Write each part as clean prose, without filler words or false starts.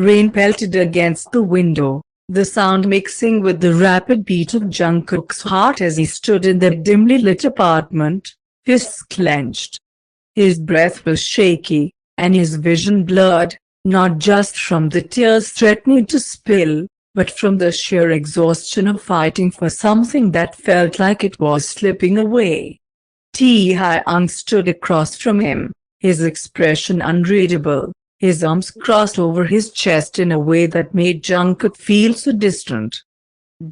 Rain pelted against the window, the sound mixing with the rapid beat of Jungkook's heart as he stood in the dimly lit apartment, fists clenched. His breath was shaky, and his vision blurred, not just from the tears threatening to spill, but from the sheer exhaustion of fighting for something that felt like it was slipping away. Taehyung stood across from him, his expression unreadable, his arms crossed over his chest in a way that made Jungkook feel so distant.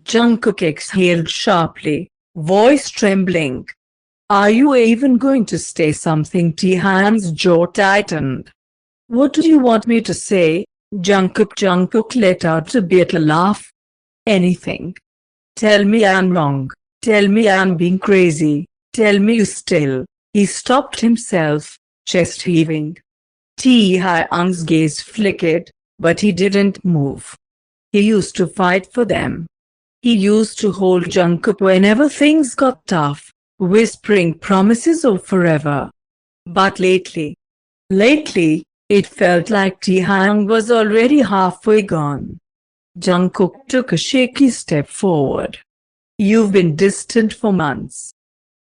Jungkook exhaled sharply, voice trembling. "Are you even going to say something?" Taehyung's jaw tightened. "What do you want me to say?" Jungkook let out a bitter laugh. "Anything. Tell me I'm wrong. Tell me I'm being crazy. Tell me you still." He stopped himself, chest heaving. Taehyung's gaze flickered, but he didn't move. He used to fight for them. He used to hold Jungkook whenever things got tough, whispering promises of forever. But lately, it felt like Taehyung was already halfway gone. Jungkook took a shaky step forward. "You've been distant for months.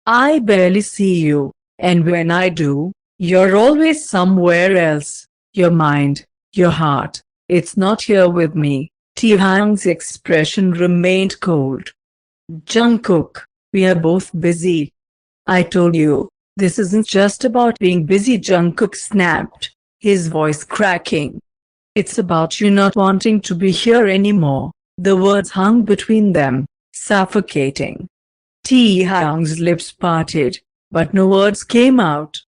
I barely see you, and when I do, you're always somewhere else. Your mind, your heart, it's not here with me." Taehyung's expression remained cold. "Jungkook, we are both busy. I told you, this isn't just about being busy," Jungkook snapped, his voice cracking. "It's about you not wanting to be here anymore." The words hung between them, suffocating. Taehyung's lips parted, but no words came out.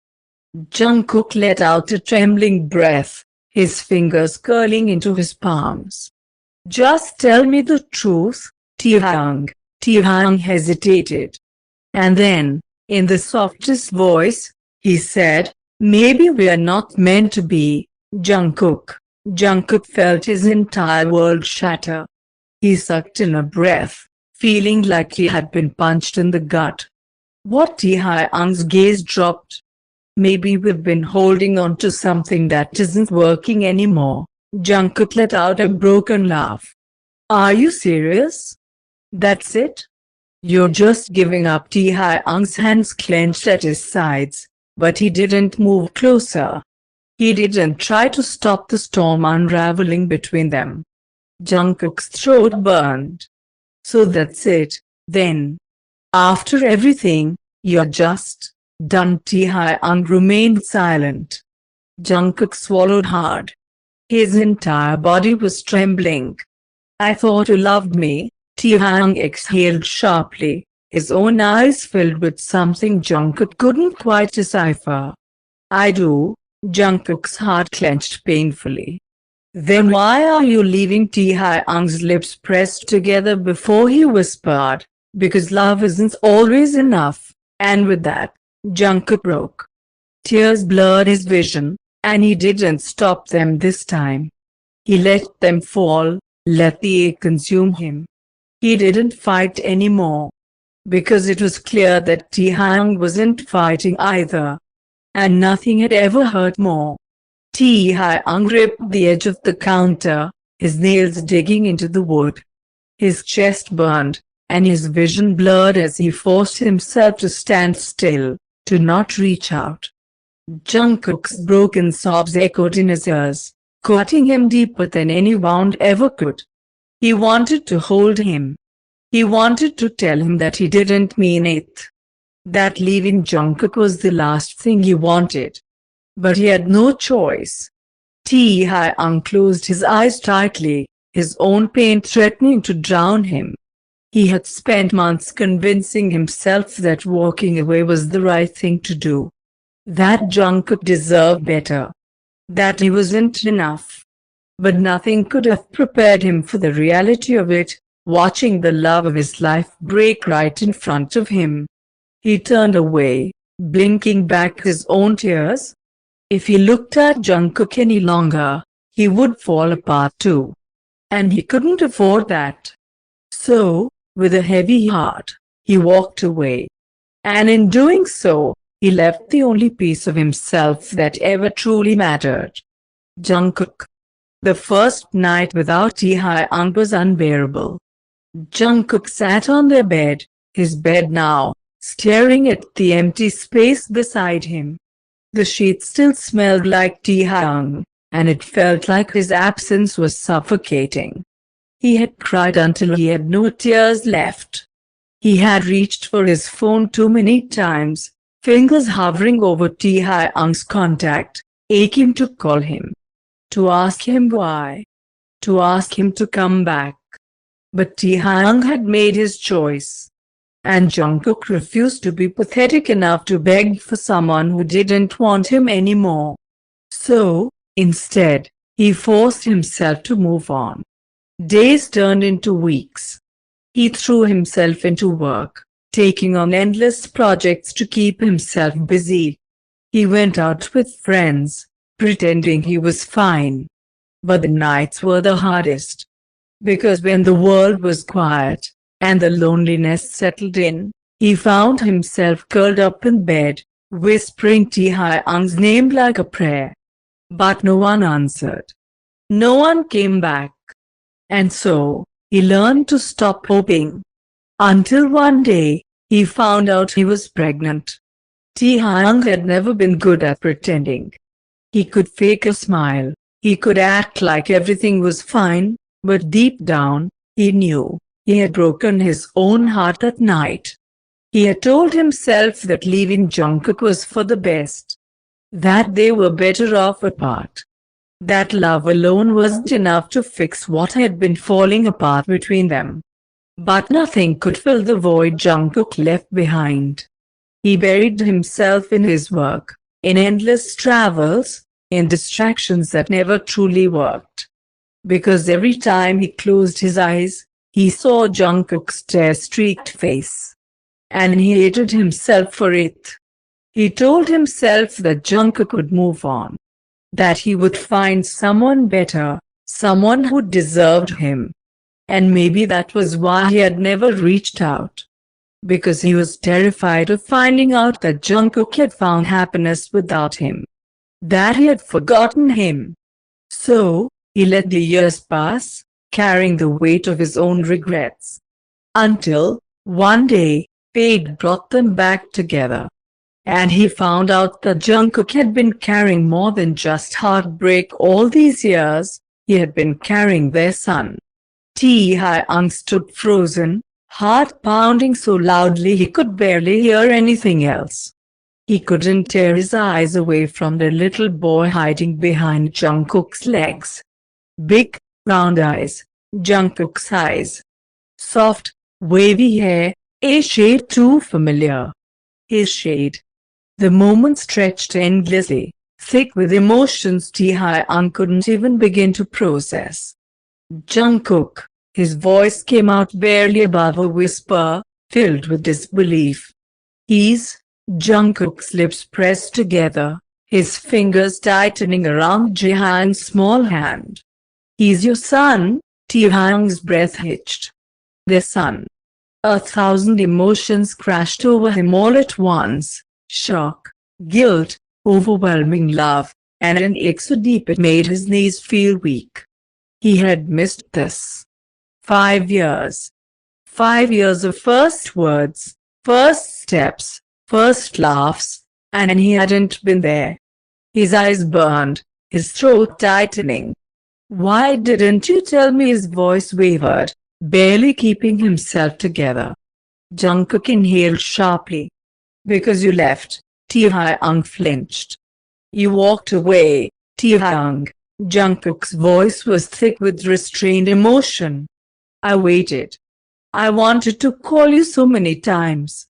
Jungkook let out a trembling breath, his fingers curling into his palms. "Just tell me the truth, Taehyung." Taehyung hesitated. And then, in the softest voice, he said, "Maybe we're not meant to be, Jungkook." Jungkook felt his entire world shatter. He sucked in a breath, feeling like he had been punched in the gut. What? Taehyung's gaze dropped. "Maybe we've been holding on to something that isn't working anymore." Jungkook let out a broken laugh. "Are you serious? That's it? You're just giving up?" Taehyung's hands clenched at his sides, but he didn't move closer. He didn't try to stop the storm unraveling between them. Jungkook's throat burned. "So that's it, then? After everything, you're just done?" Taehyung remained silent. Jungkook swallowed hard. His entire body was trembling. "I thought you loved me." Taehyung exhaled sharply, his own eyes filled with something Jungkook couldn't quite decipher. "I do." Jungkook's heart clenched painfully. "Then why are you leaving?" Taehyung's lips pressed together before he whispered, "Because love isn't always enough." And with that, Jungkook broke. Tears blurred his vision, and he didn't stop them this time. He let them fall, let the ache consume him. He didn't fight anymore. Because it was clear that Taehyung wasn't fighting either. And nothing had ever hurt more. Taehyung gripped the edge of the counter, his nails digging into the wood. His chest burned, and his vision blurred as he forced himself to stand still, to not reach out. Jungkook's broken sobs echoed in his ears, cutting him deeper than any wound ever could. He wanted to hold him. He wanted to tell him that he didn't mean it. That leaving Jungkook was the last thing he wanted. But he had no choice. Taehyung closed his eyes tightly, his own pain threatening to drown him. He had spent months convincing himself that walking away was the right thing to do. That Jungkook deserved better. That he wasn't enough. But nothing could have prepared him for the reality of it, watching the love of his life break right in front of him. He turned away, blinking back his own tears. If he looked at Jungkook any longer, he would fall apart too. And he couldn't afford that. So, with a heavy heart, he walked away. And in doing so, he left the only piece of himself that ever truly mattered. Jungkook. The first night without Taehyung was unbearable. Jungkook sat on their bed, his bed now, staring at the empty space beside him. The sheets still smelled like Taehyung, and it felt like his absence was suffocating. He had cried until he had no tears left. He had reached for his phone too many times, fingers hovering over Taehyung's contact, aching to call him. To ask him why. To ask him to come back. But Taehyung had made his choice. And Jungkook refused to be pathetic enough to beg for someone who didn't want him anymore. So, instead, he forced himself to move on. Days turned into weeks. He threw himself into work, taking on endless projects to keep himself busy. He went out with friends, pretending he was fine. But the nights were the hardest. Because when the world was quiet, and the loneliness settled in, he found himself curled up in bed, whispering Taehyung's name like a prayer. But no one answered. No one came back. And so, he learned to stop hoping. Until one day, he found out he was pregnant. Taehyung had never been good at pretending. He could fake a smile, he could act like everything was fine, but deep down, he knew he had broken his own heart that night. He had told himself that leaving Jungkook was for the best. That they were better off apart. That love alone wasn't enough to fix what had been falling apart between them. But nothing could fill the void Jungkook left behind. He buried himself in his work, in endless travels, in distractions that never truly worked. Because every time he closed his eyes, he saw Jungkook's tear-streaked face. And he hated himself for it. He told himself that Jungkook would move on. That he would find someone better, someone who deserved him. And maybe that was why he had never reached out. Because he was terrified of finding out that Jungkook had found happiness without him. That he had forgotten him. So, he let the years pass, carrying the weight of his own regrets. Until, one day, fate brought them back together. And he found out that Jungkook had been carrying more than just heartbreak all these years, he had been carrying their son. Taehyung stood frozen, heart pounding so loudly he could barely hear anything else. He couldn't tear his eyes away from the little boy hiding behind Jungkook's legs. Big, round eyes, Jungkook's eyes. Soft, wavy hair, a shade too familiar. His shade. The moment stretched endlessly, thick with emotions Taehyung couldn't even begin to process. Jungkook, his voice came out barely above a whisper, filled with disbelief. Jungkook's lips pressed together, his fingers tightening around Jaehyun's small hand. He's your son? Taehyung's breath hitched. Their son. 1,000 emotions crashed over him all at once. Shock, guilt, overwhelming love, and an ache so deep it made his knees feel weak. He had missed this. 5 years. 5 years of first words, first steps, first laughs, and he hadn't been there. His eyes burned, his throat tightening. Why didn't you tell me? His voice wavered, barely keeping himself together. Jungkook inhaled sharply. Because you left, Taehyung flinched. You walked away, Taehyung. Jungkook's voice was thick with restrained emotion. I waited. I wanted to call you so many times.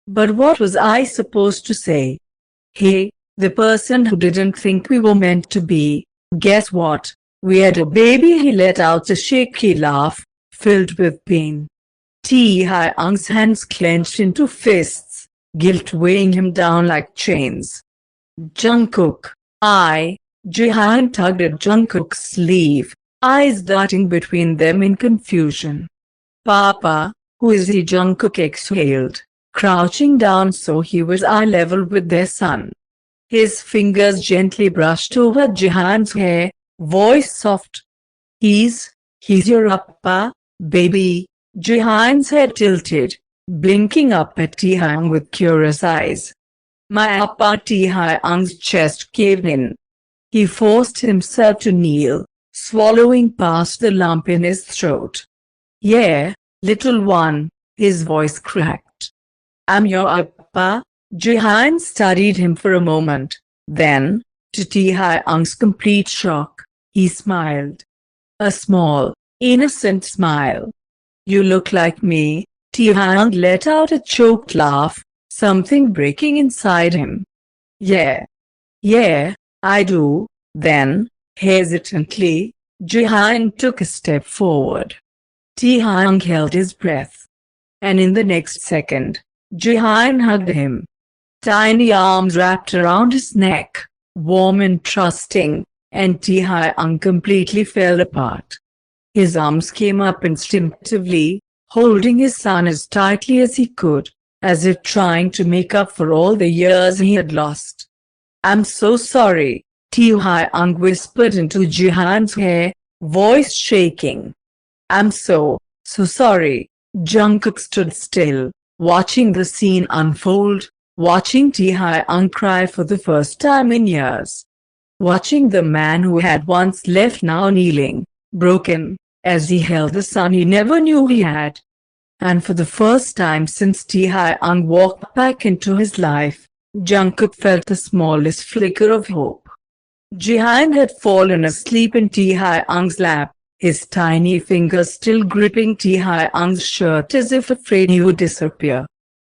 But what was I supposed to say? Hey, the person who didn't think we were meant to be, guess what? We had a baby. He let out a shaky laugh, filled with pain. Taehyung's hands clenched into fists, guilt weighing him down like chains. Jungkook, Jaehyun tugged at Jungkook's sleeve, eyes darting between them in confusion. Papa, who is he? Jungkook exhaled, crouching down so he was eye level with their son. His fingers gently brushed over Jaehyun's hair, voice soft, He's, he's your appa, baby. Jihan's head tilted, blinking up at Taehyung with curious eyes. My appa. Taehyung's chest caved in. He forced himself to kneel, swallowing past the lump in his throat. Yeah, little one, his voice cracked. I'm your appa. Jihan studied him for a moment. Then, to Taehyung's complete shock, he smiled. A small, innocent smile. You look like me. Taehyung let out a choked laugh, something breaking inside him. Yeah. Yeah, I do. Then, hesitantly, Jihan took a step forward. Taehyung held his breath. And in the next second, Jihan hugged him. Tiny arms wrapped around his neck, warm and trusting, and Taehyung completely fell apart. His arms came up instinctively, holding his son as tightly as he could, as if trying to make up for all the years he had lost. I'm so sorry, Taehyung whispered into Jihan's hair, voice shaking. I'm so sorry. Jungkook stood still, watching the scene unfold, watching Taehyung cry for the first time in years. Watching the man who had once left now kneeling, broken, as he held the son he never knew he had. And for the first time since Taehyung walked back into his life, Jungkook felt the smallest flicker of hope. Jihan had fallen asleep in Taehyung's lap, his tiny fingers still gripping Taehyung's shirt as if afraid he would disappear.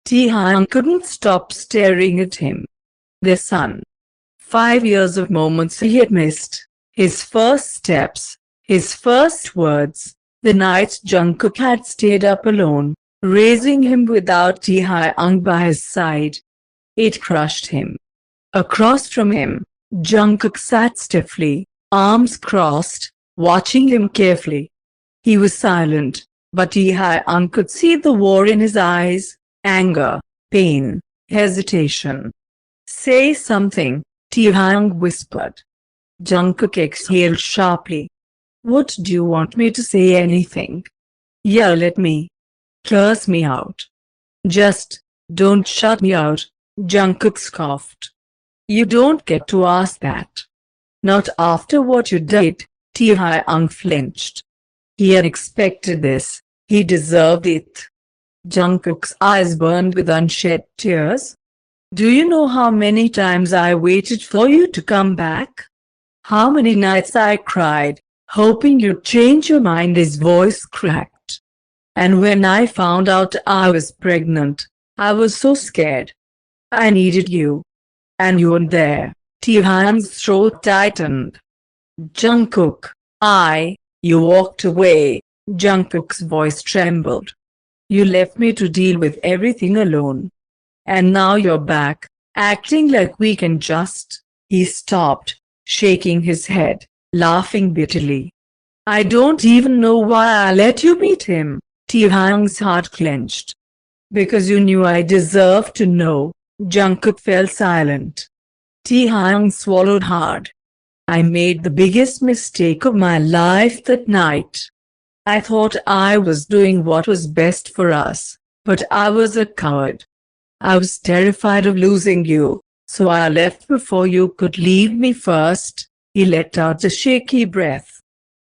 Taehyung couldn't stop staring at him. Their son. 5 years of moments he had missed, his first steps, his first words, the night Jungkook had stayed up alone, raising him without Taehyung by his side. It crushed him. Across from him, Jungkook sat stiffly, arms crossed, watching him carefully. He was silent, but Taehyung could see the war in his eyes, anger, pain, hesitation. Say something, Taehyung whispered. Jungkook exhaled sharply. What do you want me to say? Anything? Yell at me. Curse me out. Just, don't shut me out, Jungkook scoffed. You don't get to ask that. Not after what you did, Taehyung flinched. He had expected this, he deserved it. Jungkook's eyes burned with unshed tears. Do you know how many times I waited for you to come back? How many nights I cried, hoping you'd change your mind. His voice cracked. And when I found out I was pregnant, I was so scared. I needed you. And you weren't there. Taehyung's throat tightened. Jungkook, you walked away. Jungkook's voice trembled. You left me to deal with everything alone. And now you're back, acting like we can just. He stopped, shaking his head, laughing bitterly. I don't even know why I let you meet him. Taehyung's heart clenched. Because you knew I deserved to know. Jungkook fell silent. Taehyung swallowed hard. I made the biggest mistake of my life that night. I thought I was doing what was best for us, but I was a coward. I was terrified of losing you, so I left before you could leave me first. He let out a shaky breath.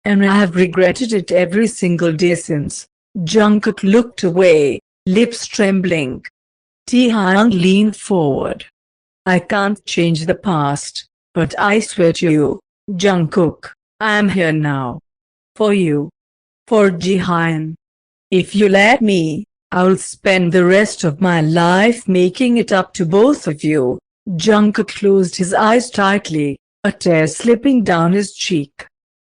And I have regretted it every single day since. Jungkook looked away, lips trembling. Taehyung leaned forward. I can't change the past, but I swear to you, Jungkook, I am here now. For you. For Jihan. If you let me, I'll spend the rest of my life making it up to both of you. Jungkook closed his eyes tightly, a tear slipping down his cheek.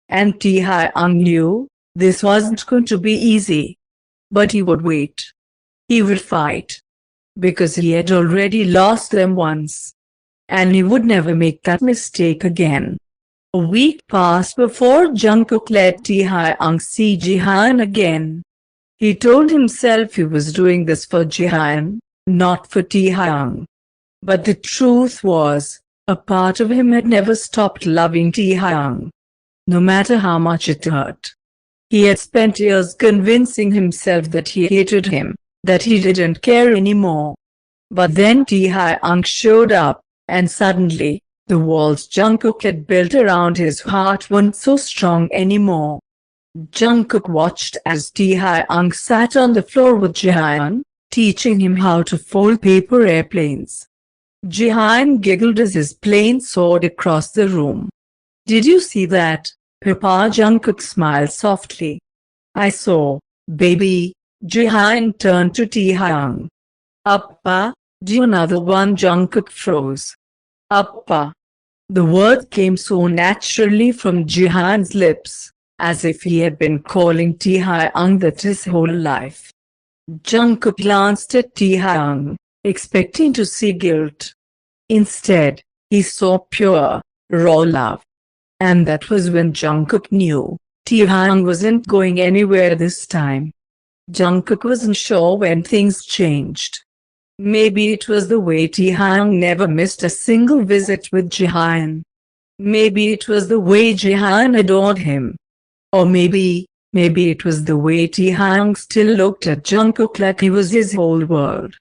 And Taehyung knew, this wasn't going to be easy. But he would wait. He would fight. Because he had already lost them once. And he would never make that mistake again. A week passed before Jungkook let Taehyung see Jihan again. He told himself he was doing this for Jihan, not for Taehyung. But the truth was, a part of him had never stopped loving Taehyung. no matter how much it hurt. He had spent years convincing himself that he hated him, that he didn't care anymore. But then Taehyung showed up, and suddenly, the walls Jungkook had built around his heart weren't so strong anymore. Jungkook watched as Taehyung sat on the floor with Jaehyun, teaching him how to fold paper airplanes. Jaehyun giggled as his plane soared across the room. "Did you see that, Papa?" Jungkook smiled softly. "I saw, baby." Jaehyun turned to Taehyung. "Appa, do another one." Jungkook froze. "Appa." The word came so naturally from Jaehyun's lips, as if he had been calling Taehyung that his whole life. Jungkook glanced at Taehyung, expecting to see guilt. Instead, he saw pure, raw love. And that was when Jungkook knew Taehyung wasn't going anywhere this time. Jungkook wasn't sure when things changed. Maybe it was the way Taehyung never missed a single visit with Jaehyun. Maybe it was the way Jaehyun adored him. Or maybe it was the way Taehyung still looked at Jungkook like he was his whole world.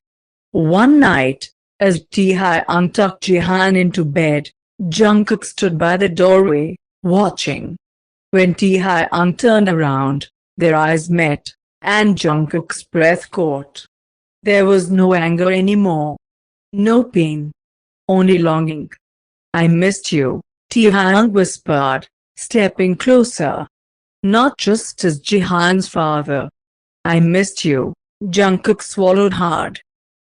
One night, as Taehyung tucked Jaehyun into bed, Jungkook stood by the doorway, watching. When Taehyung turned around, their eyes met, and Jungkook's breath caught. There was no anger anymore. No pain. Only longing. "I missed you," Taehyung whispered, stepping closer. Not just as Jaehyun's father. "I missed you." Jungkook swallowed hard.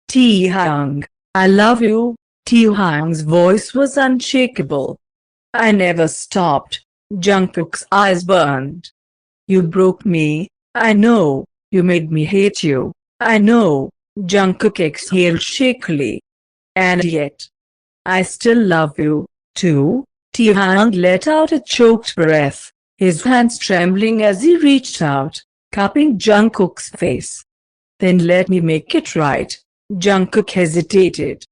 "Taehyung, I love you." Taehyung's voice was unshakable. "I never stopped." Jungkook's eyes burned. "You broke me. I know. You made me hate you. I know." Jungkook exhaled shakily. "And yet, I still love you, too." Taehyung let out a choked breath, his hands trembling as he reached out, cupping Jungkook's face. "Then let me make it right." Jungkook hesitated.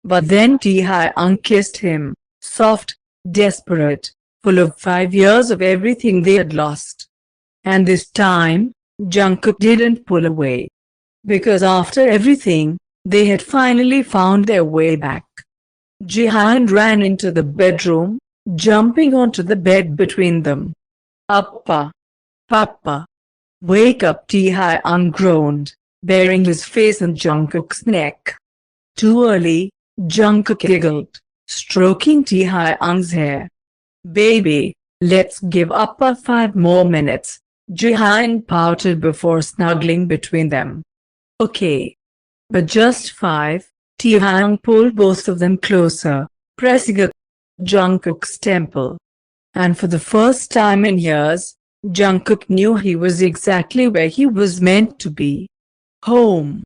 But then Taehyung kissed him, soft, desperate, full of 5 years of everything they had lost. And this time, Jungkook didn't pull away. Because after everything, they had finally found their way back. Jaehyun ran into the bedroom, jumping onto the bed between them. "Appa! Papa! Wake up!" Taehyung groaned, burying his face in Jungkook's neck. "Too early," Jungkook giggled, stroking Taehyung's hair. "Baby, let's give Appa 5 more minutes." Jaehyun pouted before snuggling between them. "Okay. But just 5. Taehyung pulled both of them closer, pressing a Jungkook's temple. And for the first time in years, Jungkook knew he was exactly where he was meant to be. Home.